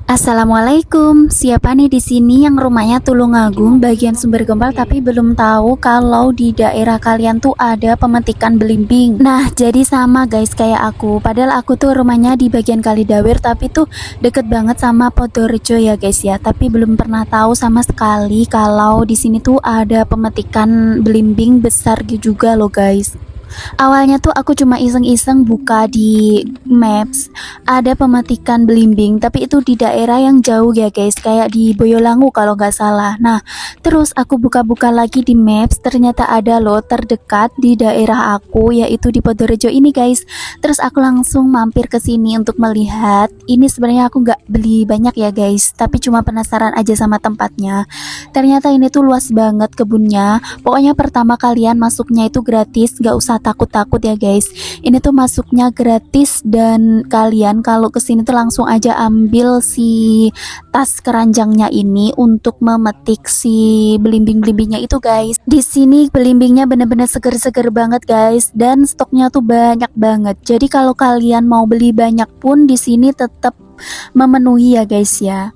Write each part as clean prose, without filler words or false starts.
Assalamualaikum. Siapa nih di sini yang rumahnya Tulungagung bagian Sumber Gempal tapi belum tahu kalau di daerah kalian tuh ada pemetikan belimbing? Nah, jadi sama guys kayak aku. Padahal aku tuh rumahnya di bagian Kalidawir tapi tuh deket banget sama Podorejo ya guys ya. Tapi belum pernah tahu sama sekali kalau di sini tuh ada pemetikan belimbing besar gitu juga loh guys. Awalnya tuh aku cuma iseng-iseng buka di Maps, ada pemetikan belimbing, tapi itu di daerah yang jauh ya guys, kayak di Boyolangu kalau nggak salah. Nah, terus aku buka-buka lagi di Maps, ternyata ada loh terdekat di daerah aku, yaitu di Podorejo ini guys. Terus aku langsung mampir ke sini untuk melihat. Ini sebenarnya aku nggak beli banyak ya guys, tapi cuma penasaran aja sama tempatnya. Ternyata ini tuh luas banget kebunnya. Pokoknya pertama kalian masuknya itu gratis, nggak usah takut-takut ya guys. Ini tuh masuknya gratis dan kalian kalau kesini tuh langsung aja ambil si tas keranjangnya ini untuk memetik si belimbing-belimbingnya itu guys. Di sini belimbingnya bener-bener seger-seger banget guys dan stoknya tuh banyak banget. Jadi kalau kalian mau beli banyak pun di sini tetap memenuhi ya guys ya.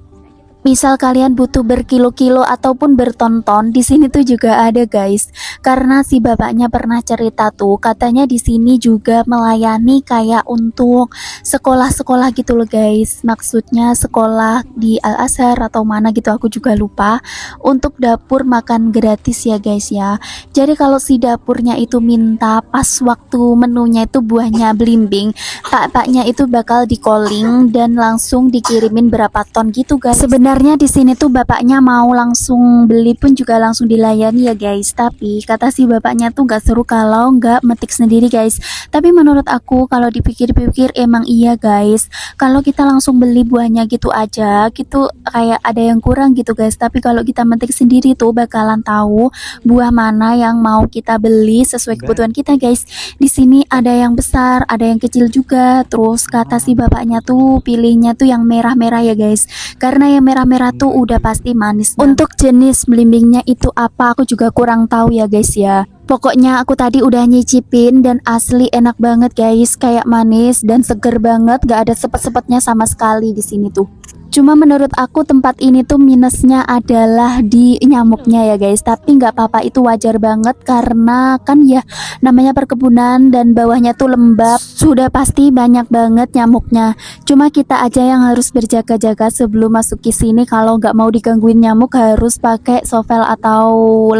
Misal kalian butuh berkilo-kilo ataupun berton-ton, di sini tuh juga ada guys. Karena si bapaknya pernah cerita tuh, katanya di sini juga melayani kayak untuk sekolah-sekolah gitu loh guys. Maksudnya sekolah di Al Azhar atau mana gitu aku juga lupa. Untuk dapur makan gratis ya guys ya. Jadi kalau si dapurnya itu minta pas waktu menunya itu buahnya belimbing, bapaknya itu bakal di calling dan langsung dikirimin berapa ton gitu guys. Sebenarnya di sini tuh bapaknya mau langsung beli pun juga langsung dilayani ya guys. Tapi kata si bapaknya tuh nggak seru kalau nggak metik sendiri guys. Tapi menurut aku kalau dipikir-pikir emang iya guys. Kalau kita langsung beli buahnya gitu aja, gitu kayak ada yang kurang gitu guys. Tapi kalau kita metik sendiri tuh bakalan tahu buah mana yang mau kita beli sesuai kebutuhan kita guys. Di sini ada yang besar, ada yang kecil juga. Terus kata si bapaknya tuh pilihnya tuh yang merah-merah ya guys. Karena yang merah-merah tuh udah pasti manis. Untuk jenis belimbingnya itu apa aku juga kurang tahu ya guys ya. Pokoknya aku tadi udah nyicipin dan asli enak banget guys, kayak manis dan seger banget, gak ada sepet-sepetnya sama sekali di sini tuh. Cuma menurut aku tempat ini tuh minusnya adalah di nyamuknya ya guys. Tapi nggak apa-apa, itu wajar banget karena kan ya namanya perkebunan dan bawahnya tuh lembab. Sudah pasti banyak banget nyamuknya. Cuma kita aja yang harus berjaga-jaga sebelum masuk ke sini. Kalau nggak mau digangguin nyamuk harus pakai sovel atau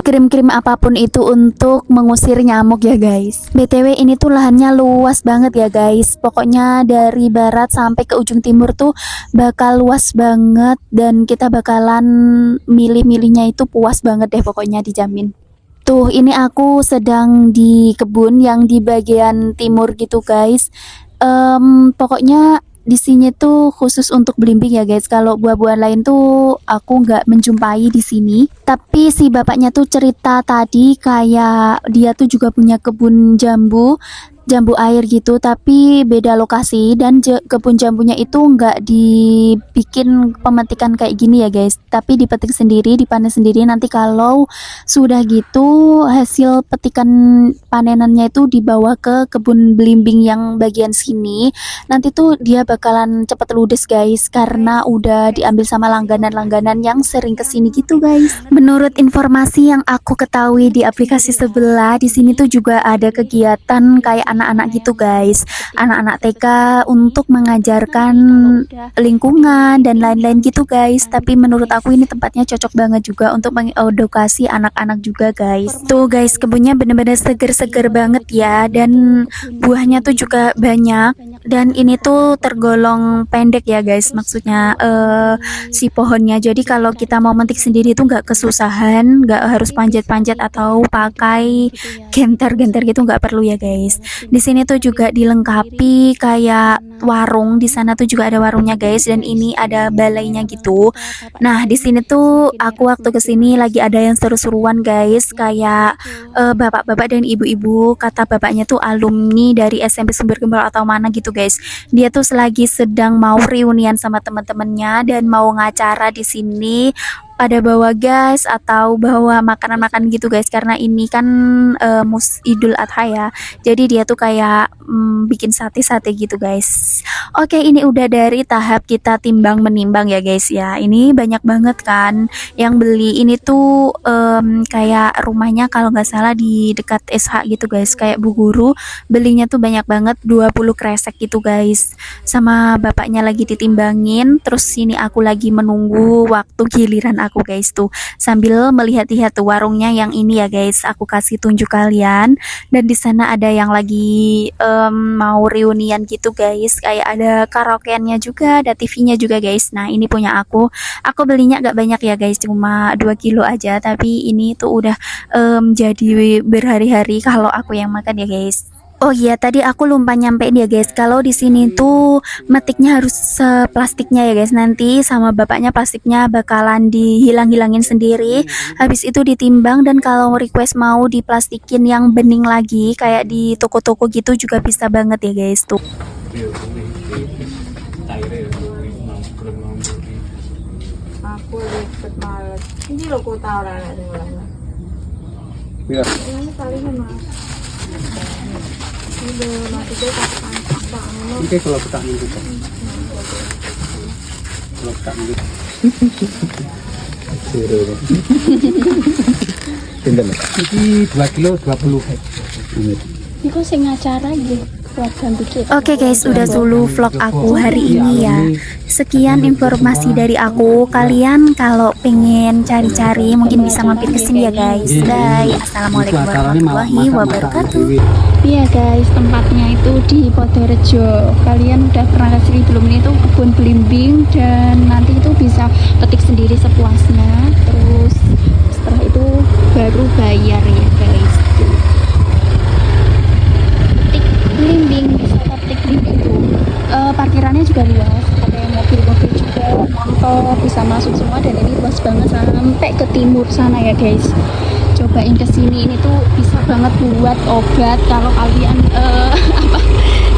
krim-krim apapun itu untuk mengusir nyamuk ya guys. BTW ini tuh lahannya luas banget ya guys. Pokoknya dari barat sampai ke ujung timur tuh bakal luas banget dan kita bakalan milih-milihnya itu puas banget deh, pokoknya dijamin. Tuh ini aku sedang di kebun yang di bagian timur gitu guys. Pokoknya di sini tuh khusus untuk belimbing ya guys. Kalau buah-buahan lain tuh aku nggak menjumpai di sini. Tapi si bapaknya tuh cerita tadi kayak dia tuh juga punya kebun jambu air gitu, tapi beda lokasi dan kebun jambunya itu nggak dibikin pemetikan kayak gini ya guys, tapi dipetik sendiri, dipanen sendiri. Nanti kalau sudah gitu hasil petikan panenannya itu dibawa ke kebun belimbing yang bagian sini. Nanti tuh dia bakalan cepet ludes guys karena udah diambil sama langganan-langganan yang sering kesini gitu guys. Menurut informasi yang aku ketahui di aplikasi sebelah, di sini tuh juga ada kegiatan kayak anak-anak gitu guys, anak-anak TK untuk mengajarkan lingkungan dan lain-lain gitu guys. Tapi menurut aku ini tempatnya cocok banget juga untuk mengedukasi anak-anak juga guys. Tuh guys, kebunnya bener-bener seger-seger banget ya, dan buahnya tuh juga banyak. Dan ini tuh tergolong pendek ya guys, maksudnya si pohonnya. Jadi kalau kita mau metik sendiri tuh nggak kesusahan, nggak harus panjat-panjat atau pakai genter-genter gitu, nggak perlu ya guys. Di sini tuh juga dilengkapi kayak warung, di sana tuh juga ada warungnya guys, dan ini ada balainya gitu. Nah di sini tuh aku waktu kesini lagi ada yang seru-seruan guys, kayak bapak-bapak dan ibu-ibu. Kata bapaknya tuh alumni dari SMP Sumber Gempal atau mana gitu guys. Dia tuh selagi sedang mau reunian sama teman-temannya dan mau ngacara di sini pada bawa gas atau bawa makanan-makanan gitu guys, karena ini kan Idul Adha ya. Jadi dia tuh kayak bikin sate-sate gitu guys. Oke, ini udah dari tahap kita timbang menimbang ya guys ya. Ini banyak banget kan yang beli. Ini tuh kayak rumahnya kalau nggak salah di dekat SH gitu guys, kayak Bu Guru. Belinya tuh banyak banget, 20 kresek gitu guys. Sama bapaknya lagi ditimbangin. Terus sini aku lagi menunggu waktu giliran aku guys tuh, sambil melihat-lihat tuh warungnya yang ini ya guys. Aku kasih tunjuk kalian. Dan di sana ada yang lagi mau reunian gitu guys, kayak ada karaokeannya juga, ada TV-nya juga guys. Nah ini punya aku belinya gak banyak ya guys, cuma 2 kilo aja, tapi ini tuh udah jadi berhari-hari kalau aku yang makan ya guys. Oh iya, tadi aku lupa nyampein ya guys, kalau di sini tuh metiknya harus plastiknya ya guys. Nanti sama bapaknya plastiknya bakalan dihilang-hilangin sendiri. Habis itu ditimbang, dan kalau request mau diplastikin yang bening lagi kayak di toko-toko gitu juga bisa banget ya guys tuh. Aku ikut males. Ini lo ku tahu lah ada orang. Iya. Ini kali mas. Ini mati deh kapan bang. Oke, kalau kita minggu kan. Kalau kita minggu. Zero. Pindah. Ini 2 kilo 20. Ini kok sing acara gitu. Oke guys, udah dulu vlog aku hari ini ya. Sekian informasi dari aku. Kalian kalau pengen cari-cari mungkin bisa mampir ke sini ya guys. Bye. Assalamualaikum warahmatullahi wabarakatuh. Iya guys, tempatnya itu di Podorejo. Kalian udah pernah kesini belum? Ini tuh kebun belimbing, dan nanti itu bisa petik sendiri sepuasnya. Terus setelah itu baru bayar ya guys. Belimbing, bisa petik belimbing tuh. Parkirannya juga luas, ada mobil-mobil juga, motor bisa masuk semua, dan ini luas banget sampai ke timur sana ya guys. Cobain kesini, ini tuh bisa banget buat obat kalau kalian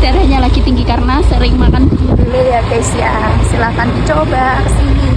darahnya lagi tinggi karena sering makan gulai ya guys ya. Silahkan dicoba kesini.